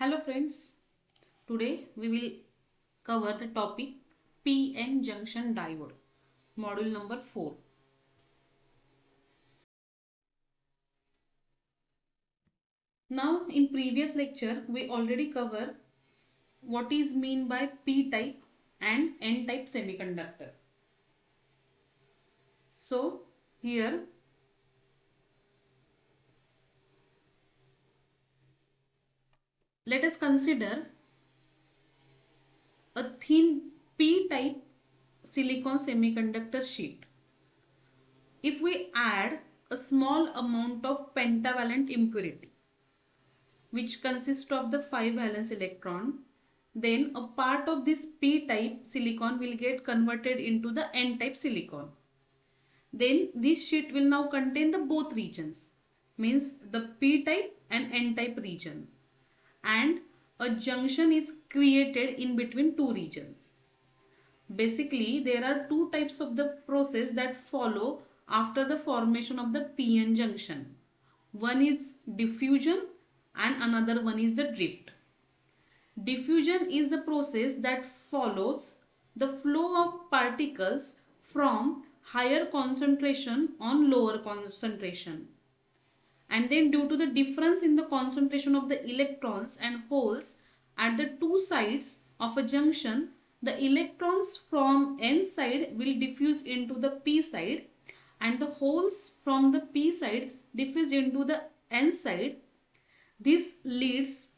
Hello friends, today we will cover the topic PN junction diode, module number 4. Now in previous lecture we already covered what is mean by P type and N type semiconductor. So here let us consider a thin P type silicon semiconductor sheet. If we add a small amount of pentavalent impurity, which consists of the 5 valence electron, then a part of this p-type silicon will get converted into the n-type silicon. Then this sheet will now contain the both regions, means the p-type and n-type region, and a junction is created in between two regions. Basically, there are two types of the process that follow after the formation of the p-n junction. One is diffusion and another one is the drift. Diffusion is the process that follows the flow of particles from higher concentration on lower concentration. And then due to the difference in the concentration of the electrons and holes at the two sides of a junction, the electrons from N side will diffuse into the P side and the holes from the P side diffuse into the N side. This leads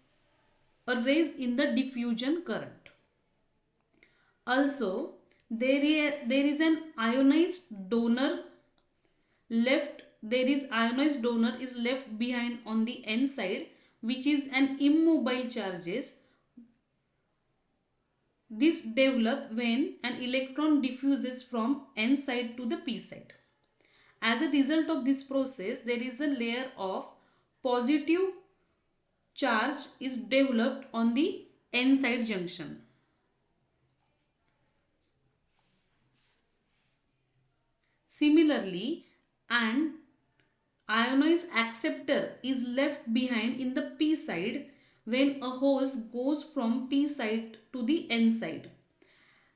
a rise in the diffusion current. Also, there is an ionized donor left. There is ionized donor is left behind on the N side, which is an immobile charges. This develop when an electron diffuses from N side to the P side. As a result of this process, there is a layer of positive charge is developed on the N side junction. Similarly, an ionized acceptor is left behind in the P side when a hose goes from P side to the N side,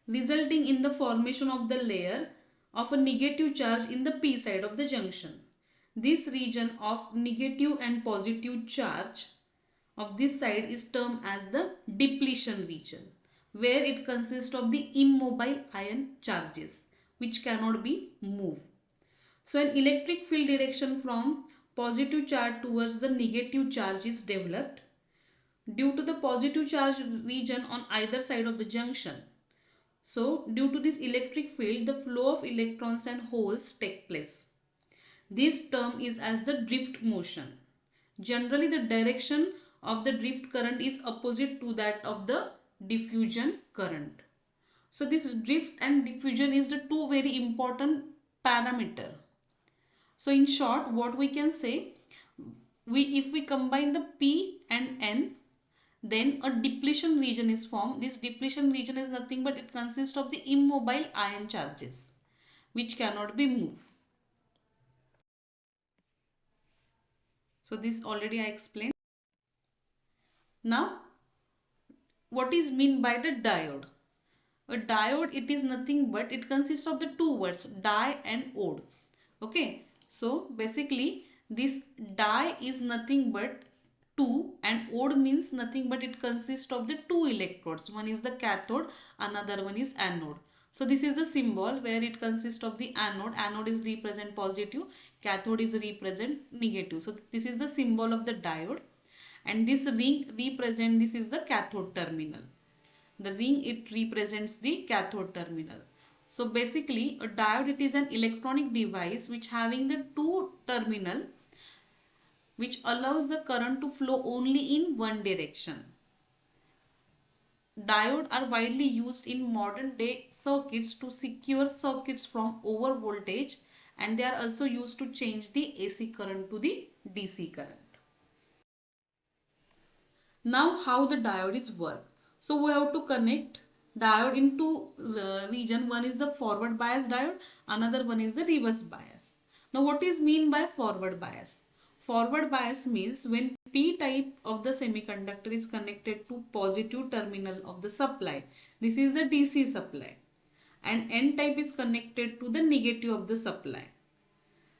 resulting in the formation of the layer of a negative charge in the P side of the junction. This region of negative and positive charge of this side is termed as the depletion region, where it consists of the immobile ion charges which cannot be moved. So an electric field direction from positive charge towards the negative charge is developed due to the positive charge region on either side of the junction. So due to this electric field, the flow of electrons and holes take place. This term is as the drift motion. Generally, the direction of the drift current is opposite to that of the diffusion current. So this drift and diffusion is the two very important parameter. So in short, what we can say, if we combine the P and N, then a depletion region is formed. This depletion region is nothing but it consists of the immobile ion charges which cannot be moved. So this already I explained. Now, what is meant by the diode? A diode, it is nothing but it consists of the two words di and ode. Okay, so basically this di is nothing but two and ode means nothing but it consists of the two electrodes. One is the cathode, another one is anode. So this is the symbol where it consists of the anode. Anode is represent positive, cathode is represent negative. So this is the symbol of the diode, and this ring represent, this is the cathode terminal. The ring, it represents the cathode terminal. So basically a diode, it is an electronic device which having the two terminal which allows the current to flow only in one direction. Diodes are widely used in modern day circuits to secure circuits from over voltage, and they are also used to change the AC current to the DC current. Now how the diode is work. So we have to connect diode into region. One is the forward bias diode, another one is the reverse bias. Now what is mean by forward bias? Forward bias means when P type of the semiconductor is connected to positive terminal of the supply. This is the DC supply. And N type is connected to the negative of the supply.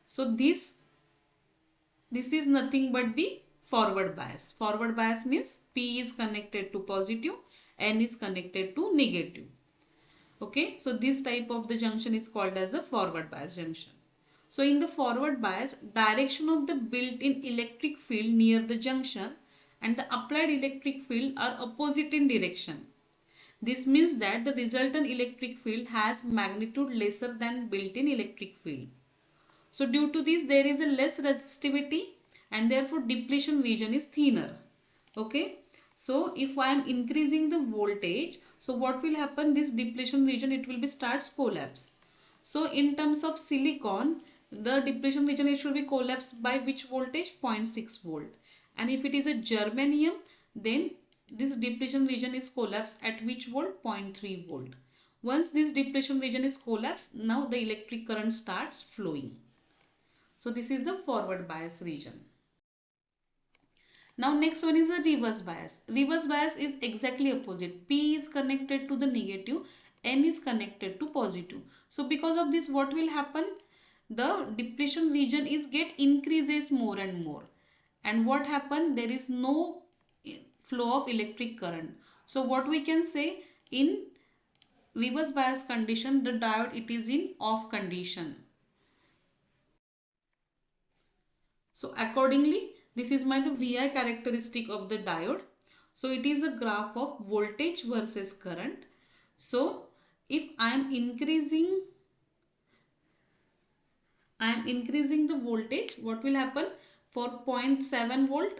So this is nothing but the forward bias. Forward bias means P is connected to positive, N is connected to negative. Okay, so this type of the junction is called as a forward bias junction. So in the forward bias, direction of the built-in electric field near the junction and the applied electric field are opposite in direction. This means that the resultant electric field has magnitude lesser than built-in electric field. So due to this, there is a less resistivity and therefore depletion region is thinner. Okay. So if I am increasing the voltage, so what will happen? This depletion region, it will be starts collapse. So in terms of silicon, the depletion region, it should be collapsed by which voltage? 0.6 volt. And if it is a germanium, then this depletion region is collapsed at which volt? 0.3 volt. Once this depletion region is collapsed, now the electric current starts flowing. So this is the forward bias region. Now next one is the reverse bias. Reverse bias is exactly opposite. P is connected to the negative, N is connected to positive. So because of this, what will happen? The depletion region is get increases more and more. And what happen? There is no flow of electric current. So what we can say, in reverse bias condition, the diode, it is in off condition. So accordingly, this is the VI characteristic of the diode. So it is a graph of voltage versus current. So if I am increasing the voltage, what will happen? For 0.7 volt,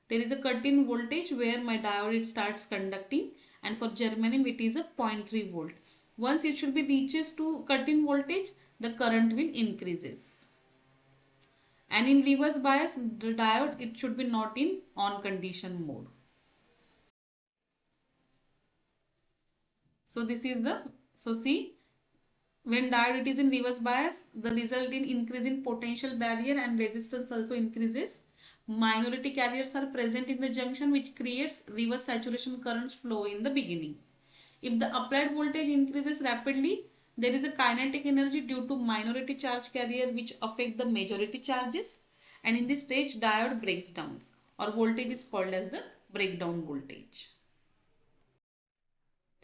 there is a cut-in voltage where my diode, it starts conducting, and for germanium it is a 0.3 volt. Once it should be reaches to cut-in voltage, the current will increases. And in reverse bias, the diode, it should be not in on condition mode. So this is the, so see, when diode it is in reverse bias, the result in increase in potential barrier and resistance also increases. Minority carriers are present in the junction, which creates reverse saturation currents flow in the beginning. If the applied voltage increases rapidly, there is a kinetic energy due to minority charge carrier which affect the majority charges. And in this stage, diode breaks down, or voltage is called as the breakdown voltage.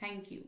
Thank you.